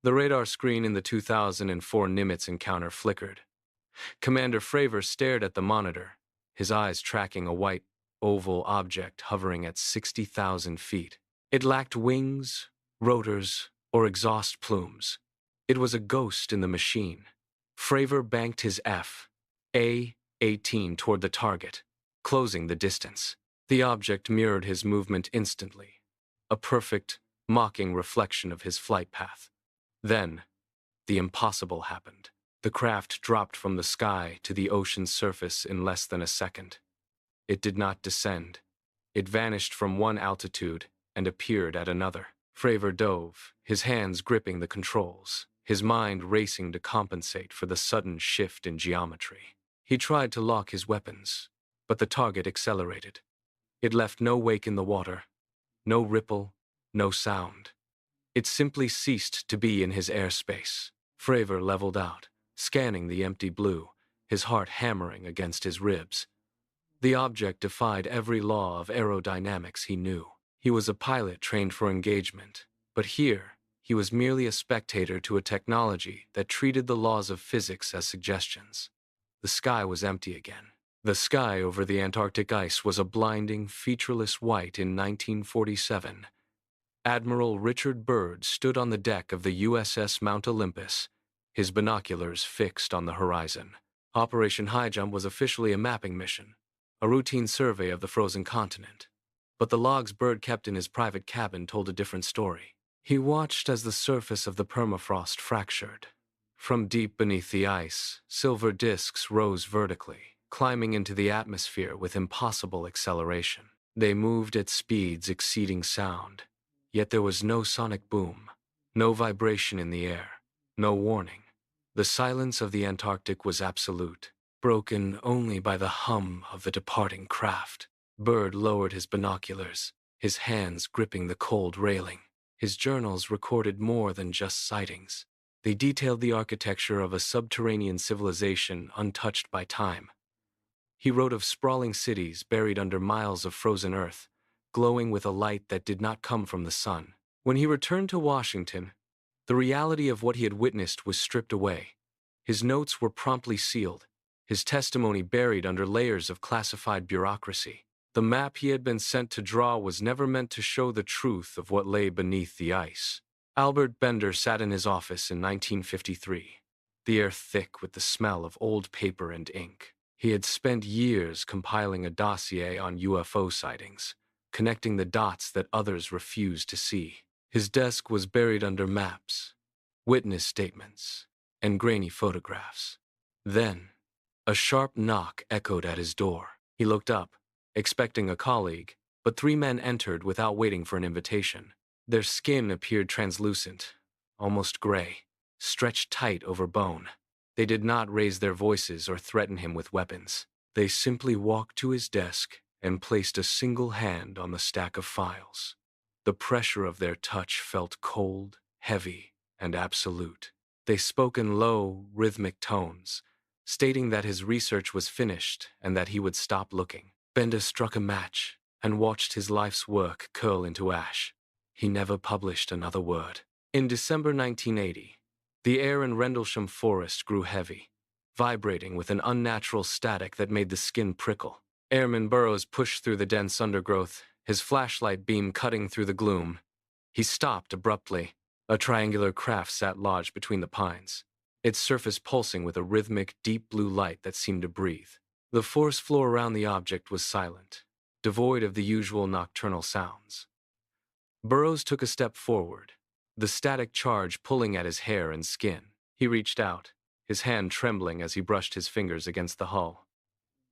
The radar screen in the 2004 Nimitz encounter flickered. Commander Fravor stared at the monitor, his eyes tracking a white, oval object hovering at 60,000 feet. It lacked wings, rotors, or exhaust plumes. It was a ghost in the machine. Fravor banked his F.A-18 toward the target, closing the distance. The object mirrored his movement instantly, a perfect, mocking reflection of his flight path. Then, the impossible happened. The craft dropped from the sky to the ocean's surface in less than a second. It did not descend. It vanished from one altitude and appeared at another. Fravor dove, his hands gripping the controls, his mind racing to compensate for the sudden shift in geometry. He tried to lock his weapons, but the target accelerated. It left no wake in the water, no ripple, no sound. It simply ceased to be in his airspace. Fravor leveled out, scanning the empty blue, his heart hammering against his ribs. The object defied every law of aerodynamics he knew. He was a pilot trained for engagement, but here, he was merely a spectator to a technology that treated the laws of physics as suggestions. The sky was empty again. The sky over the Antarctic ice was a blinding, featureless white in 1947. Admiral Richard Byrd stood on the deck of the USS Mount Olympus, his binoculars fixed on the horizon. Operation High Jump was officially a mapping mission, a routine survey of the frozen continent. But the logs Byrd kept in his private cabin told a different story. He watched as the surface of the permafrost fractured. From deep beneath the ice, silver disks rose vertically, climbing into the atmosphere with impossible acceleration. They moved at speeds exceeding sound, yet there was no sonic boom, no vibration in the air, no warning. The silence of the Antarctic was absolute, broken only by the hum of the departing craft. Byrd lowered his binoculars, his hands gripping the cold railing. His journals recorded more than just sightings. They detailed the architecture of a subterranean civilization untouched by time. He wrote of sprawling cities buried under miles of frozen earth, glowing with a light that did not come from the sun. When he returned to Washington, the reality of what he had witnessed was stripped away. His notes were promptly sealed, his testimony buried under layers of classified bureaucracy. The map he had been sent to draw was never meant to show the truth of what lay beneath the ice. Albert Bender sat in his office in 1953, the air thick with the smell of old paper and ink. He had spent years compiling a dossier on UFO sightings, connecting the dots that others refused to see. His desk was buried under maps, witness statements, and grainy photographs. Then, a sharp knock echoed at his door. He looked up, expecting a colleague, but three men entered without waiting for an invitation. Their skin appeared translucent, almost gray, stretched tight over bone. They did not raise their voices or threaten him with weapons. They simply walked to his desk and placed a single hand on the stack of files. The pressure of their touch felt cold, heavy, and absolute. They spoke in low, rhythmic tones, stating that his research was finished and that he would stop looking. Bender struck a match and watched his life's work curl into ash. He never published another word. In December 1980, the air in Rendlesham forest grew heavy, vibrating with an unnatural static that made the skin prickle. Airman Burroughs pushed through the dense undergrowth, his flashlight beam cutting through the gloom. He stopped abruptly. A triangular craft sat lodged between the pines, its surface pulsing with a rhythmic, deep blue light that seemed to breathe. The forest floor around the object was silent, devoid of the usual nocturnal sounds. Burroughs took a step forward, the static charge pulling at his hair and skin. He reached out, his hand trembling as he brushed his fingers against the hull.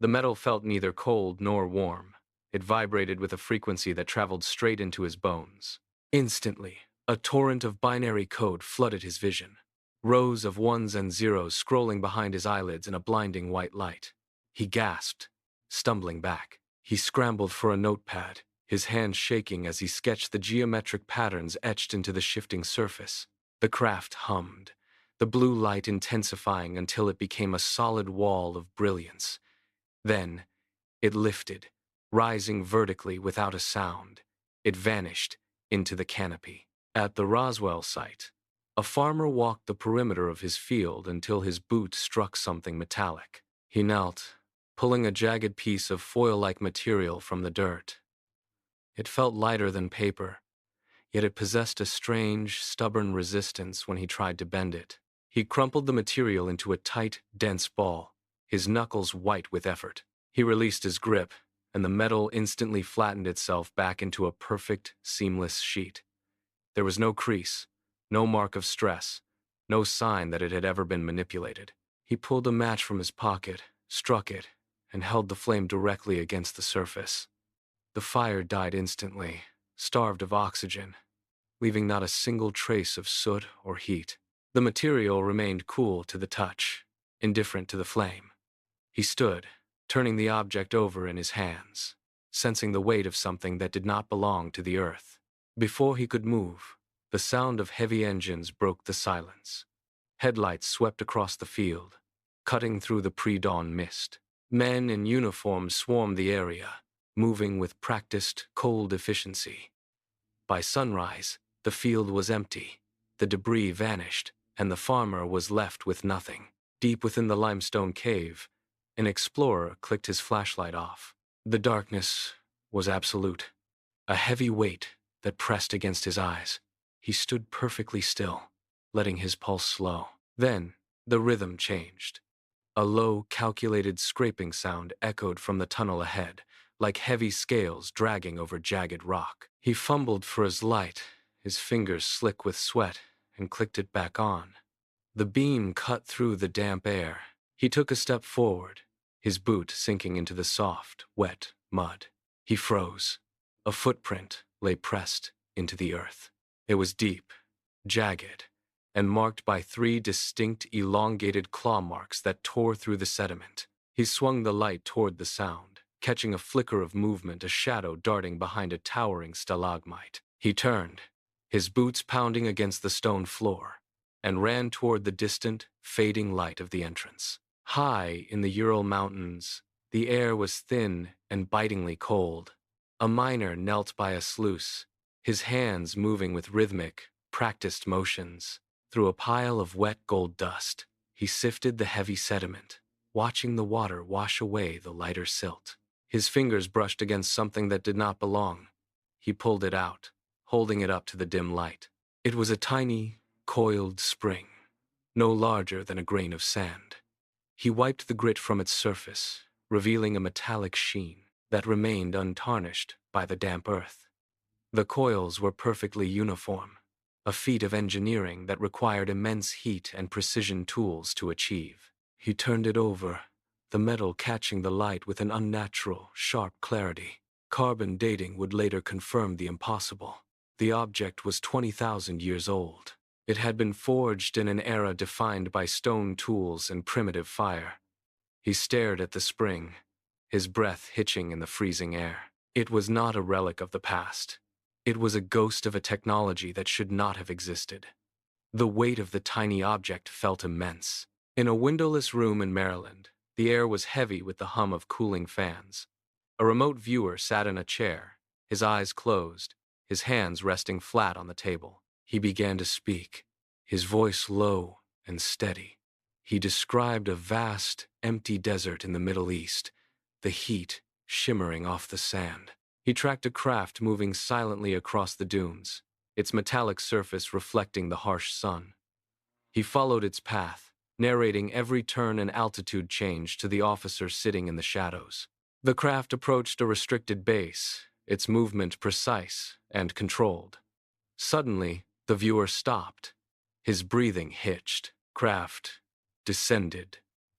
The metal felt neither cold nor warm. It vibrated with a frequency that traveled straight into his bones. Instantly, a torrent of binary code flooded his vision, rows of ones and zeros scrolling behind his eyelids in a blinding white light. He gasped, stumbling back. He scrambled for a notepad, his hand shaking as he sketched the geometric patterns etched into the shifting surface. The craft hummed, the blue light intensifying until it became a solid wall of brilliance. Then, it lifted, rising vertically without a sound. It vanished into the canopy. At the Roswell site, A farmer walked the perimeter of his field until his boot struck something metallic. He knelt, pulling a jagged piece of foil-like material from the dirt. It felt lighter than paper, yet it possessed a strange, stubborn resistance when he tried to bend it. He crumpled the material into a tight, dense ball, his knuckles white with effort. He released his grip, and the metal instantly flattened itself back into a perfect, seamless sheet. There was no crease, no mark of stress, no sign that it had ever been manipulated. He pulled a match from his pocket, struck it, and held the flame directly against the surface. The fire died instantly, starved of oxygen, leaving not a single trace of soot or heat. The material remained cool to the touch, indifferent to the flame. He stood, turning the object over in his hands, sensing the weight of something that did not belong to the earth. Before he could move, the sound of heavy engines broke the silence. Headlights swept across the field, cutting through the pre-dawn mist. Men in uniform swarmed the area, moving with practiced, cold efficiency. By sunrise, the field was empty, the debris vanished, and the farmer was left with nothing. Deep within the limestone cave, an explorer clicked his flashlight off. The darkness was absolute, a heavy weight that pressed against his eyes. He stood perfectly still, letting his pulse slow. Then, the rhythm changed. A low, calculated scraping sound echoed from the tunnel ahead, like heavy scales dragging over jagged rock. He fumbled for his light, his fingers slick with sweat, and clicked it back on. The beam cut through the damp air. He took a step forward, his boot sinking into the soft, wet mud. He froze. A footprint lay pressed into the earth. It was deep, jagged, and marked by 3 distinct, elongated claw marks that tore through the sediment. He swung the light toward the sound, catching a flicker of movement, a shadow darting behind a towering stalagmite. He turned, his boots pounding against the stone floor, and ran toward the distant, fading light of the entrance. High in the Ural Mountains, the air was thin and bitingly cold. A miner knelt by a sluice, his hands moving with rhythmic, practiced motions. Through a pile of wet gold dust, he sifted the heavy sediment, watching the water wash away the lighter silt. His fingers brushed against something that did not belong. He pulled it out, holding it up to the dim light. It was a tiny, coiled spring, no larger than a grain of sand. He wiped the grit from its surface, revealing a metallic sheen that remained untarnished by the damp earth. The coils were perfectly uniform, a feat of engineering that required immense heat and precision tools to achieve. He turned it over, the metal catching the light with an unnatural, sharp clarity. Carbon dating would later confirm the impossible. The object was 20,000 years old. It had been forged in an era defined by stone tools and primitive fire. He stared at the spring, his breath hitching in the freezing air. It was not a relic of the past. It was a ghost of a technology that should not have existed. The weight of the tiny object felt immense. In a windowless room in Maryland, the air was heavy with the hum of cooling fans. A remote viewer sat in a chair, his eyes closed, his hands resting flat on the table. He began to speak, his voice low and steady. He described a vast, empty desert in the Middle East, the heat shimmering off the sand. He tracked a craft moving silently across the dunes, its metallic surface reflecting the harsh sun. He followed its path, narrating every turn and altitude change to the officer sitting in the shadows. The craft approached a restricted base, its movement precise and controlled. Suddenly, the viewer stopped. His breathing hitched. Craft descended,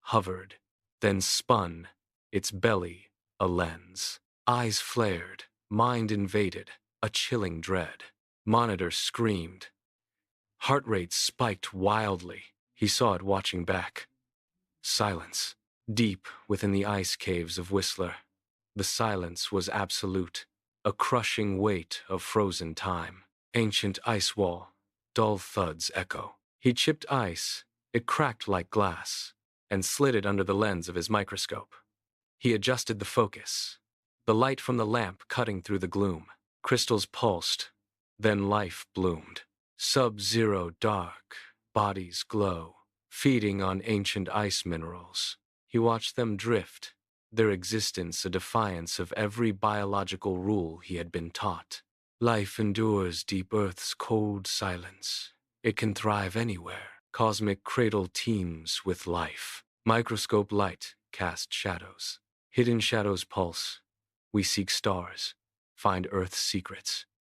hovered, then spun, its belly a lens. Eyes flared, mind invaded, a chilling dread. Monitor screamed. Heart rate spiked wildly. He saw it watching back. Silence. Deep within the ice caves of Whistler, the silence was absolute, a crushing weight of frozen time. Ancient ice wall, dull thuds echo. He chipped ice, it cracked like glass, and slid it under the lens of his microscope. He adjusted the focus, the light from the lamp cutting through the gloom. Crystals pulsed, then life bloomed. Sub-zero dark, bodies glow, feeding on ancient ice minerals. He watched them drift, their existence a defiance of every biological rule he had been taught. Life endures deep Earth's cold silence. It can thrive anywhere. Cosmic cradle teems with life. Microscope light casts shadows. Hidden shadows pulse. We seek stars, find Earth's secrets.